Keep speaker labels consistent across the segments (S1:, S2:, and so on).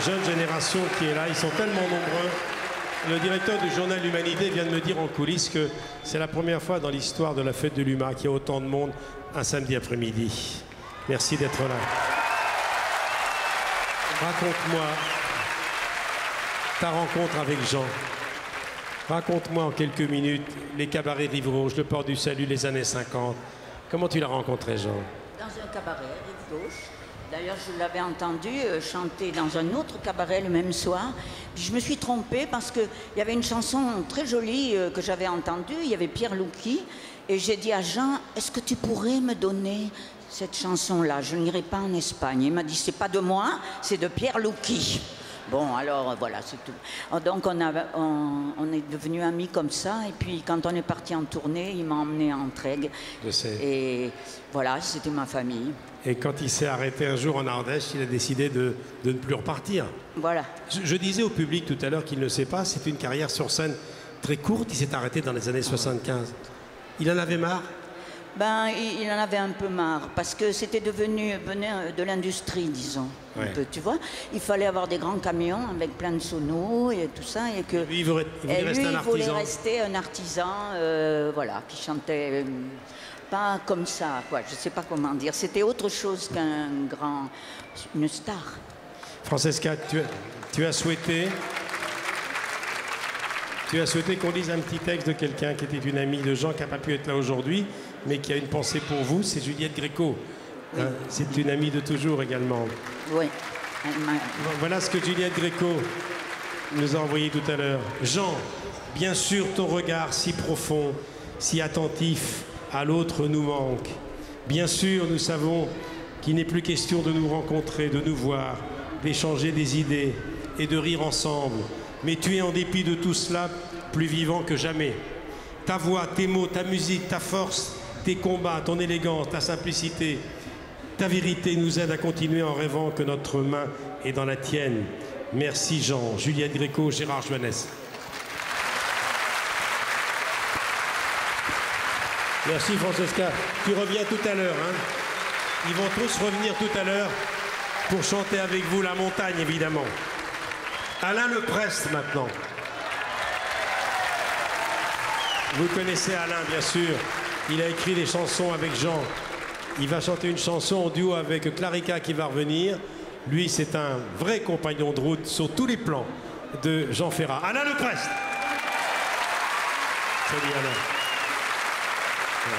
S1: Jeune génération qui est là, ils sont tellement nombreux. Le directeur du journal L'Humanité vient de me dire en coulisses que c'est la première fois dans l'histoire de la fête de l'UMA qu'il y a autant de monde un samedi après-midi. Merci d'être là. Raconte-moi ta rencontre avec Jean. Raconte-moi en quelques minutes les cabarets Rive Gauche, le Port du Salut, les années 50. Comment tu l'as rencontré, Jean?
S2: Dans un cabaret, Rive Gauche. D'ailleurs, je l'avais entendu chanter dans un autre cabaret le même soir. Puis je me suis trompée parce qu'il y avait une chanson très jolie que j'avais entendue. Il y avait Pierre Louki. Et j'ai dit à Jean, est-ce que tu pourrais me donner cette chanson-là? Je n'irai pas en Espagne. Il m'a dit, c'est pas de moi, c'est de Pierre Louki. Bon, alors voilà, c'est tout. Donc on est devenus amis comme ça. Et puis quand on est parti en tournée, il m'a emmené en Trègue.
S1: Je sais.
S2: Et voilà, c'était ma famille.
S1: Et quand il s'est arrêté un jour en Ardèche, il a décidé de ne plus repartir.
S2: Voilà.
S1: Je disais au public tout à l'heure qu'il ne sait pas, c'est une carrière sur scène très courte. Il s'est arrêté dans les années 75. Il en avait marre?
S2: Ben, il en avait un peu marre, parce que c'était devenu de l'industrie, disons.
S1: Ouais.
S2: Un peu, tu vois, il fallait avoir des grands camions avec plein de sonos et tout ça. Et que,
S1: lui, il voulait rester un artisan.
S2: voulait rester un artisan, voilà, qui chantait pas comme ça, quoi. Je sais pas comment dire. C'était autre chose une star.
S1: Francesca, tu as souhaité qu'on lise un petit texte de quelqu'un qui était une amie de Jean, qui n'a pas pu être là aujourd'hui, mais qui a une pensée pour vous, c'est Juliette Gréco. Oui. Hein, c'est une amie de toujours également.
S2: Oui.
S1: Voilà ce que Juliette Gréco nous a envoyé tout à l'heure. Jean, bien sûr, ton regard si profond, si attentif à l'autre nous manque. Bien sûr, nous savons qu'il n'est plus question de nous rencontrer, de nous voir, d'échanger des idées et de rire ensemble. Mais tu es, en dépit de tout cela, plus vivant que jamais. Ta voix, tes mots, ta musique, ta force, tes combats, ton élégance, ta simplicité, ta vérité nous aident à continuer en rêvant que notre main est dans la tienne. Merci Jean. Juliette Gréco, Gérard Joannès. Merci Francesca. Tu reviens tout à l'heure. Hein. Ils vont tous revenir tout à l'heure pour chanter avec vous La Montagne, évidemment. Alain Leprest, maintenant. Vous connaissez Alain, bien sûr. Il a écrit des chansons avec Jean. Il va chanter une chanson en duo avec Clarica qui va revenir. Lui, c'est un vrai compagnon de route sur tous les plans de Jean Ferrat. Alain Leprest. Salut Alain. Ouais.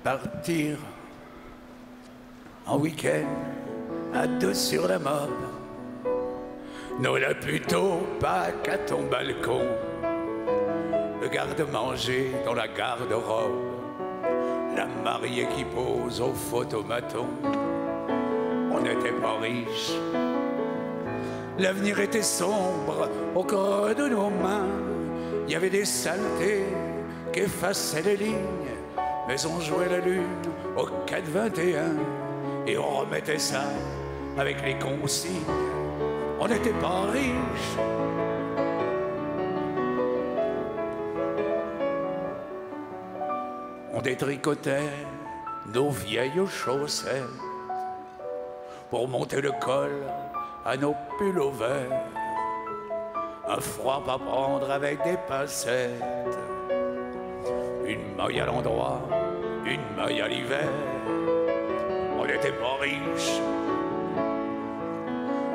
S3: Partir en week-end à deux sur la mob, n'aurait plutôt pas qu'à ton balcon, le garde-manger dans la garde-robe, la mariée qui pose au photomaton. On n'était pas riches, l'avenir était sombre au creux de nos mains, il y avait des saletés qui effaçaient les lignes. Mais on jouait la lune au 4-21 et on remettait ça avec les consignes. On n'était pas riches. On détricotait nos vieilles chaussettes pour monter le col à nos pulls au vert. Un froid pas prendre avec des pincettes. Une maille à l'endroit, une maille à l'hiver. On n'était pas riches.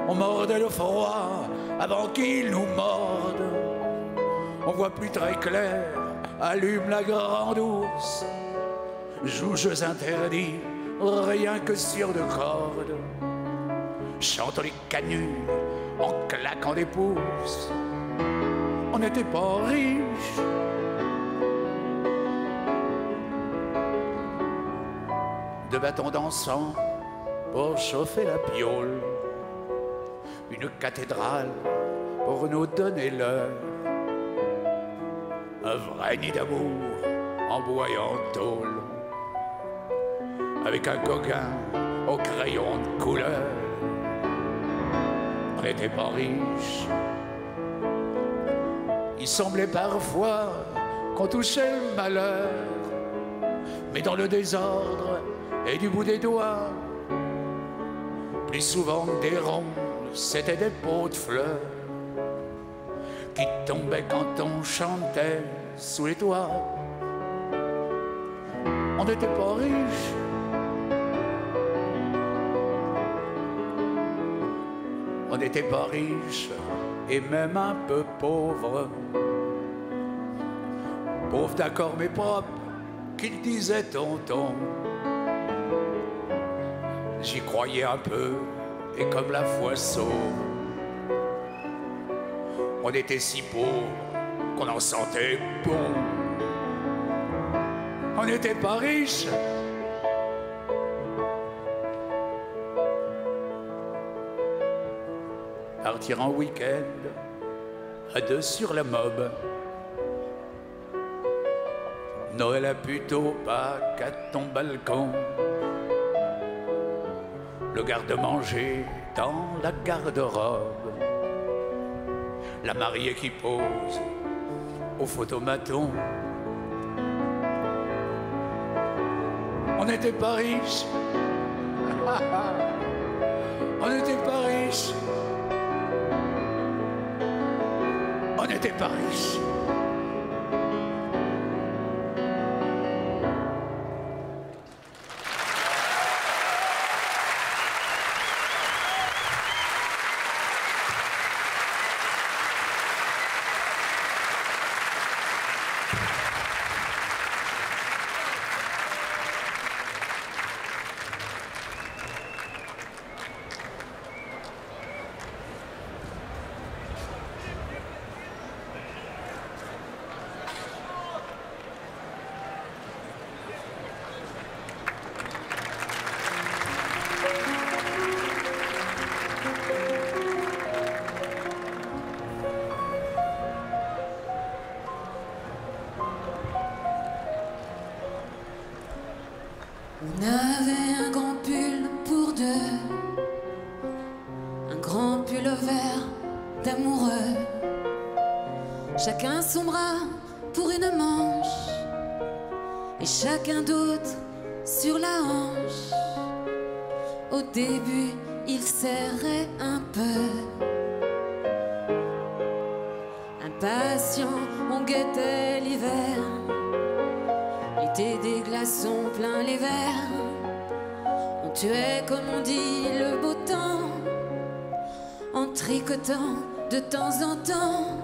S3: On mordait le froid avant qu'il nous morde. On voit plus très clair, allume la grande ours. Joue jeux interdits, rien que sur deux cordes. Chante les canuts en claquant des pouces. On n'était pas riches. De bâtons d'encens pour chauffer la piole, une cathédrale pour nous donner l'heure, un vrai nid d'amour en bois et en tôle, avec un coquin au crayon de couleur. On n'était pas riches. Il semblait parfois qu'on touchait le malheur, mais dans le désordre et du bout des doigts, plus souvent que des ronds, c'était des pots de fleurs qui tombaient quand on chantait sous les toits. On n'était pas riches. On n'était pas riches et même un peu pauvres. Pauvre d'accord mais propre, qu'il disait tonton. J'y croyais un peu et comme la foi sauve. On était si pauvres qu'on en sentait bon. On n'était pas riches. Partir en week-end à deux sur la mob. Noël à plutôt pas qu'à ton balcon. Le garde-manger dans la garde-robe. La mariée qui pose au photomaton. On n'était pas riches. On n'était pas riches. On n'était pas riches.
S4: On avait un grand pull pour deux, un grand pull vert d'amoureux. Chacun son bras pour une manche et chacun d'autre sur la hanche. Au début, il serrait un peu. Impatient, on guettait l'hiver. L'été des glaçons plein les verres. On tuait, comme on dit, le beau temps en tricotant de temps en temps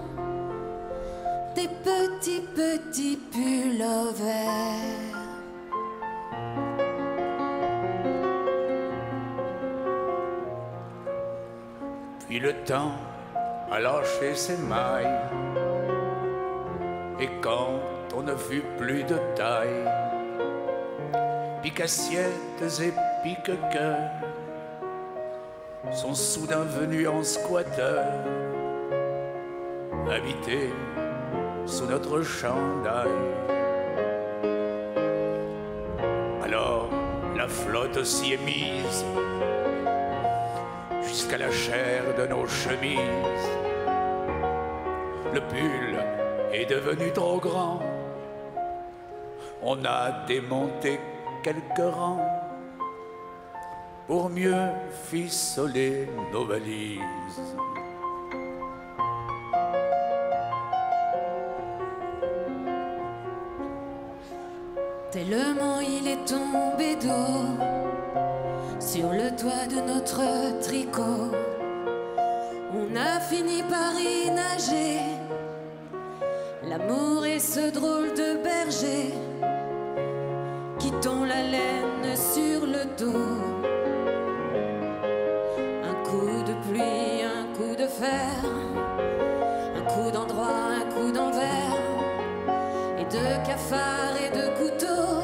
S4: des petits pulls verts.
S3: Puis le temps a lâché ses mailles. Et quand on ne fut plus de taille, pique-assiettes et pique-cœurs sont soudain venus en squatteur, habités sous notre chandail. Alors la flotte s'y est mise jusqu'à la chair de nos chemises. Le pull est devenu trop grand. On a démonté quelques rangs pour mieux ficeler nos valises.
S4: Tellement il est tombé d'eau sur le toit de notre tricot. On a fini par y nager, l'amour et ce drôle de berger qui tond la laine sur le dos. Un coup de pluie, un coup de fer, un coup d'endroit, un coup d'envers, et de cafards et de couteaux,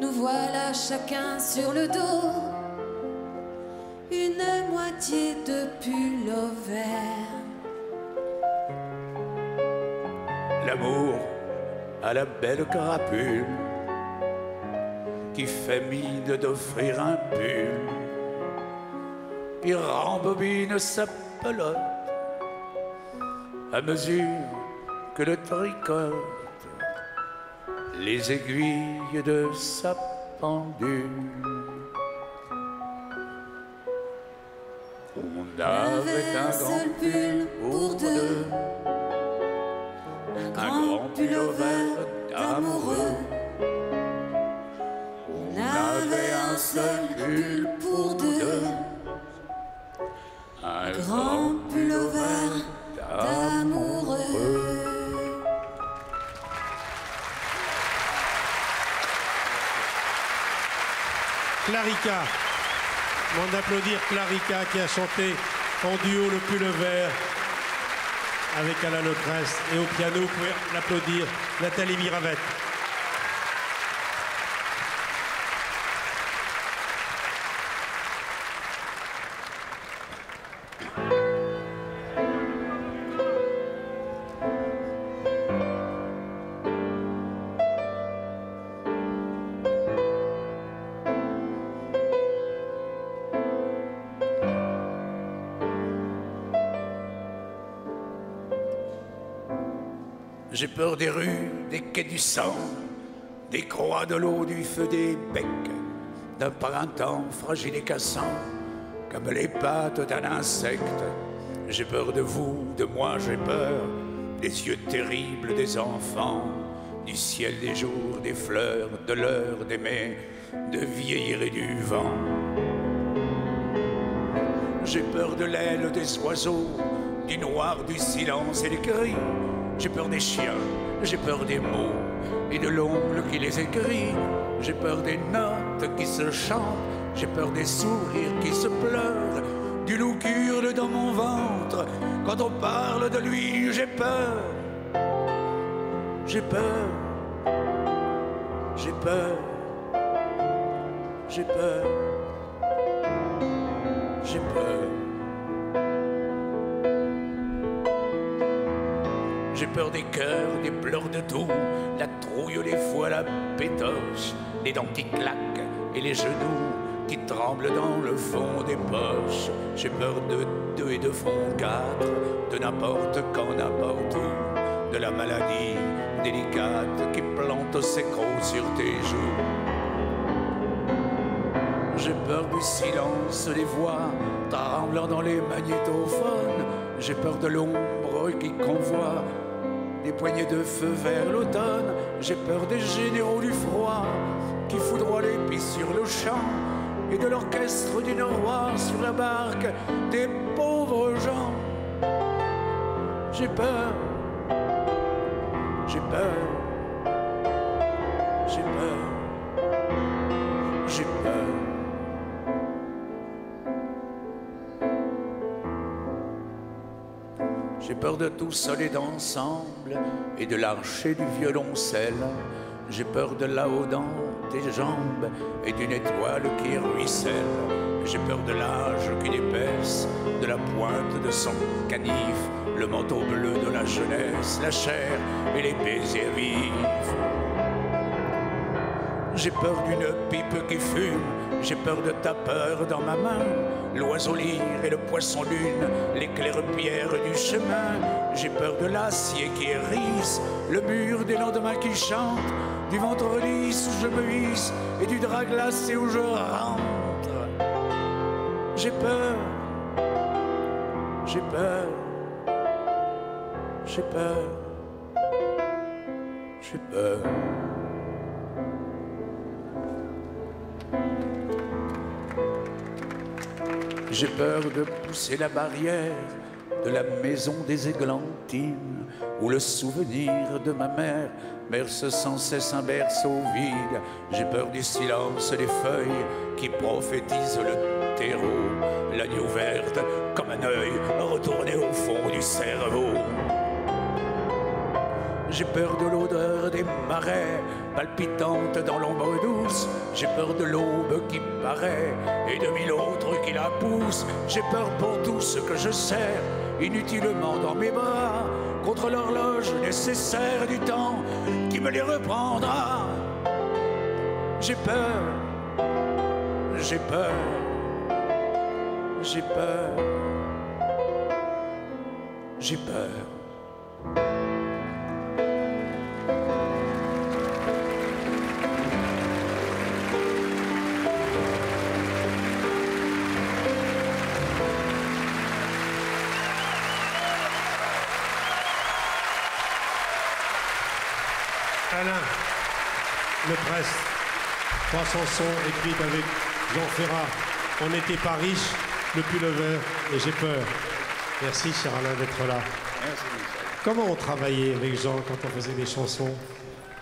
S4: nous voilà chacun sur le dos, une moitié de pull vert.
S3: L'amour a la belle crapule qui fait mine d'offrir un pull, puis rembobine sa pelote à mesure que le tricote les aiguilles de sa pendule. On avait un grand pull pour deux, un grand pull au vert d'amoureux. On avait un seul pull pour deux, un grand pull au vert d'amoureux.
S1: Clarica. On va applaudir Clarica qui a chanté en duo le pull vert avec Alain Lecrest. Et au piano, vous pouvez l'applaudir, Nathalie Miravette.
S3: J'ai peur des rues, des quais du sang, des croix de l'eau, du feu des becs, d'un printemps fragile et cassant, comme les pattes d'un insecte. J'ai peur de vous, de moi j'ai peur, des yeux terribles des enfants, du ciel des jours, des fleurs, de l'heure d'aimer, de vieillir et du vent. J'ai peur de l'aile des oiseaux, du noir, du silence et des cris. J'ai peur des chiens, j'ai peur des mots et de l'ongle qui les écrit. J'ai peur des notes qui se chantent, j'ai peur des sourires qui se pleurent, du loup qui hurle dans mon ventre. Quand on parle de lui, j'ai peur. J'ai peur. J'ai peur. J'ai peur. J'ai peur. J'ai peur des cœurs, des pleurs de tout, la trouille, les fois, la pétoche, les dents qui claquent et les genoux qui tremblent dans le fond des poches. J'ai peur de deux et de fond quatre, de n'importe quand, n'importe où, de la maladie délicate qui plante ses crocs sur tes joues. J'ai peur du silence des voix tremblant dans les magnétophones. J'ai peur de l'ombre qui convoie des poignées de feu vers l'automne. J'ai peur des généraux du froid qui foudroient les pieds sur le champ et de l'orchestre du Nord sur la barque des pauvres gens. J'ai peur. J'ai peur. J'ai peur. J'ai peur. J'ai peur de tout solides ensemble et de l'archer du violoncelle. J'ai peur de là-haut dans tes jambes et d'une étoile qui ruisselle. J'ai peur de l'âge qui dépaisse, de la pointe de son canif, le manteau bleu de la jeunesse, la chair et les baisers vifs. J'ai peur d'une pipe qui fume, j'ai peur de ta peur dans ma main, l'oiseau lyre et le poisson lune, l'éclair pierre du chemin. J'ai peur de l'acier qui hérisse, le mur des lendemains qui chantent, du ventre lisse où je me hisse et du drap glacé où je rentre. J'ai peur, j'ai peur, j'ai peur, j'ai peur. J'ai peur de pousser la barrière de la maison des églantines, où le souvenir de ma mère berce sans cesse un berceau vide. J'ai peur du silence des feuilles qui prophétisent le terreau, la nuit ouverte comme un œil retourné au fond du cerveau. J'ai peur de l'odeur des marais palpitante dans l'ombre douce. J'ai peur de l'aube qui paraît et de mille autres qui la poussent. J'ai peur pour tout ce que je serre inutilement dans mes bras, contre l'horloge nécessaire du temps qui me les reprendra. J'ai peur, j'ai peur, j'ai peur, j'ai peur.
S1: Alain Leprest, 3 chansons écrites avec Jean Ferrat. On n'était pas riche, le pullover et j'ai peur. Merci, cher Alain, d'être là.
S3: Merci.
S1: Comment on travaillait avec Jean quand on faisait des chansons?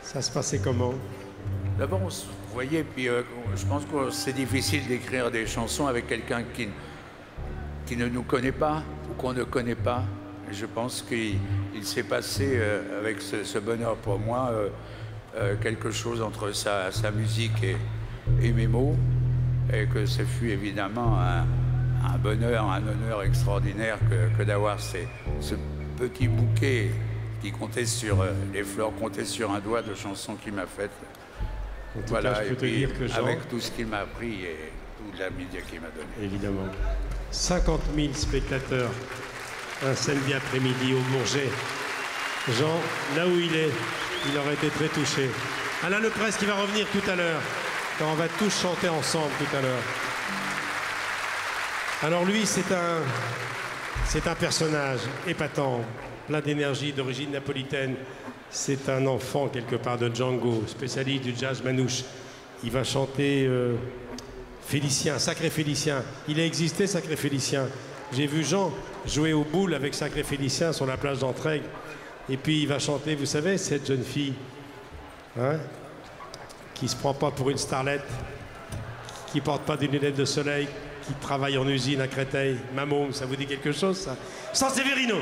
S1: Ça se passait comment?
S3: D'abord, on se voyait, puis je pense que c'est difficile d'écrire des chansons avec quelqu'un qui ne nous connaît pas ou qu'on ne connaît pas. Je pense qu'il s'est passé avec ce bonheur pour moi quelque chose entre sa musique et mes mots, et que ce fut évidemment un bonheur, un honneur extraordinaire que d'avoir ce petit bouquet qui comptait sur les fleurs, comptait sur un doigt de chansons qu'il m'a faites. Voilà,
S1: je peux te dire que Jean,
S3: avec tout ce qu'il m'a appris et toute la média qu'il m'a donné.
S1: évidemment, 50 000 spectateurs un samedi après-midi au Bourget. Jean, là où il est, il aurait été très touché. Alain Leprest qui va revenir tout à l'heure, quand on va tous chanter ensemble tout à l'heure. Alors lui, c'est un personnage épatant, plein d'énergie, d'origine napolitaine. C'est un enfant quelque part de Django, spécialiste du jazz manouche. Il va chanter Félicien, Sacré Félicien. Il a existé, Sacré Félicien. J'ai vu Jean jouer aux boules avec Sacré Félicien sur la plage d'Entraigues. Et puis il va chanter, vous savez, cette jeune fille, hein, qui se prend pas pour une starlette, qui porte pas des lunettes de soleil, qui travaille en usine à Créteil. Maman, ça vous dit quelque chose, ça? San Severino.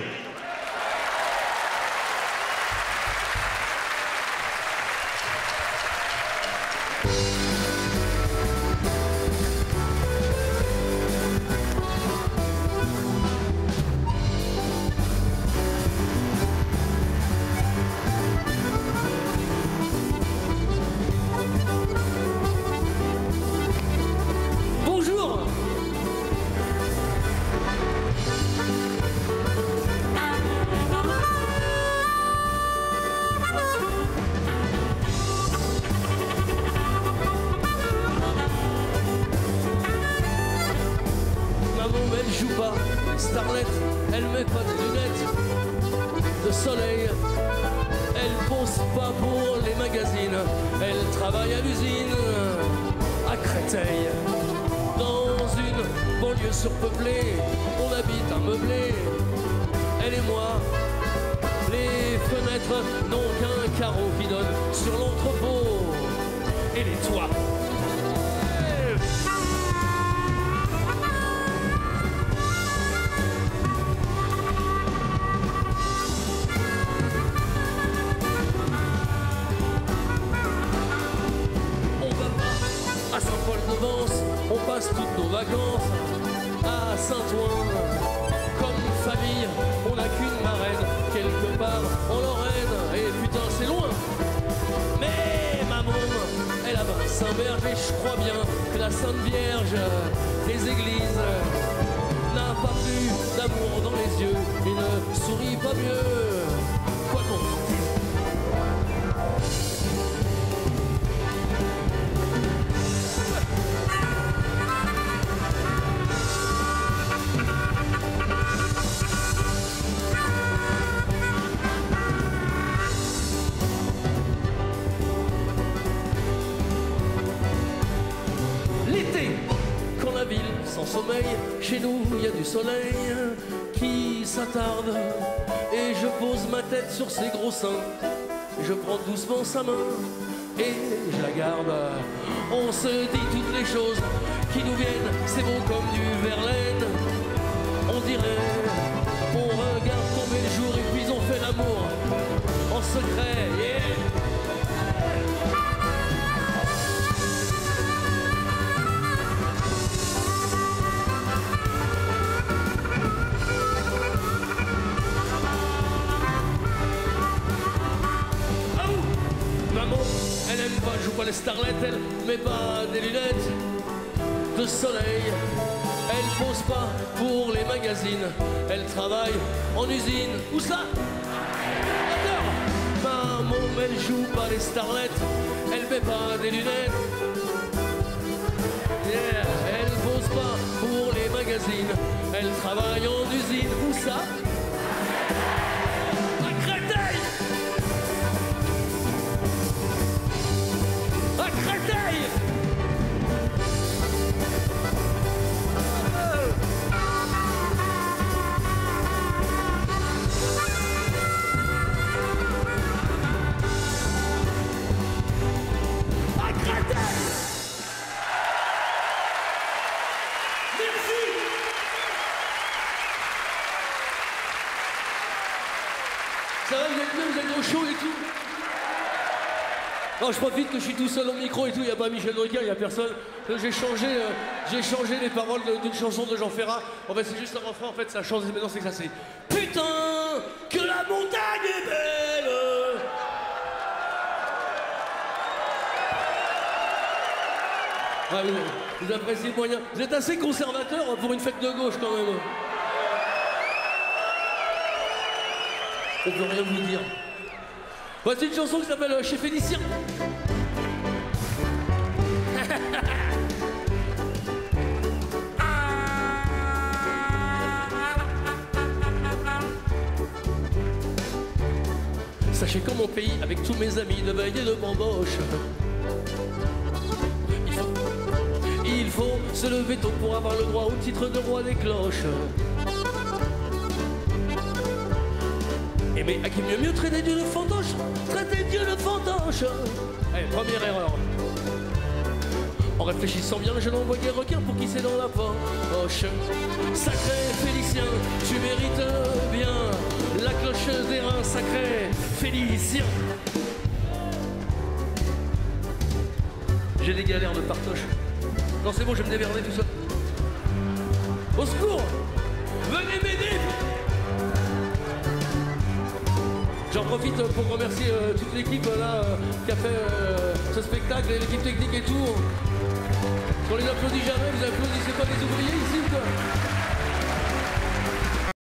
S5: Chez nous, il y a du soleil qui s'attarde et je pose ma tête sur ses gros seins. Je prends doucement sa main et je la garde. On se dit toutes les choses qui nous viennent, c'est beau comme du Verlaine. On dirait, on regarde tomber le jour et puis on fait l'amour en secret. Yeah. pas les starlettes, elle met pas des lunettes de soleil. Elle pose pas pour les magazines, elle travaille en usine. Où ça? Maman, elle joue pas les starlettes, elle met pas des lunettes. Yeah, elle pose pas pour les magazines, elle travaille en usine. Où ça? À Créteil! À Créteil! Ça va, vous êtes au chaud et tout? Non, je profite que je suis tout seul au micro et tout, il n'y a pas Michel Drucker, il n'y a personne. J'ai changé les paroles d'une chanson de Jean Ferrat. En fait, c'est juste un refrain, en fait, ça change, mais non, c'est que ça, c'est putain, que la montagne est belle! Ah oui, vous appréciez le moyen. Vous êtes assez conservateur pour une fête de gauche, quand même. On peut rien vous dire. Voici une chanson qui s'appelle Chez Félicien. Sachez qu'en mon pays, avec tous mes amis de veille et de bamboche, il faut se lever tôt pour avoir le droit au titre de roi des cloches. Et mais à qui mieux traiter Dieu le fantoche? Traiter Dieu le fantoche. Allez, première erreur. En réfléchissant bien, je n'envoyais requin pour qui c'est dans la poche. Sacré Félicien, tu mérites bien la cloche des reins. Sacré Félicien. J'ai des galères de partoche. Non, c'est bon, je vais me démerder tout seul. Au secours! Venez m'aider! J'en profite pour remercier toute l'équipe là qui a fait ce spectacle, l'équipe technique et tout. On les applaudit jamais, vous applaudissez pas les ouvriers ici ou quoi?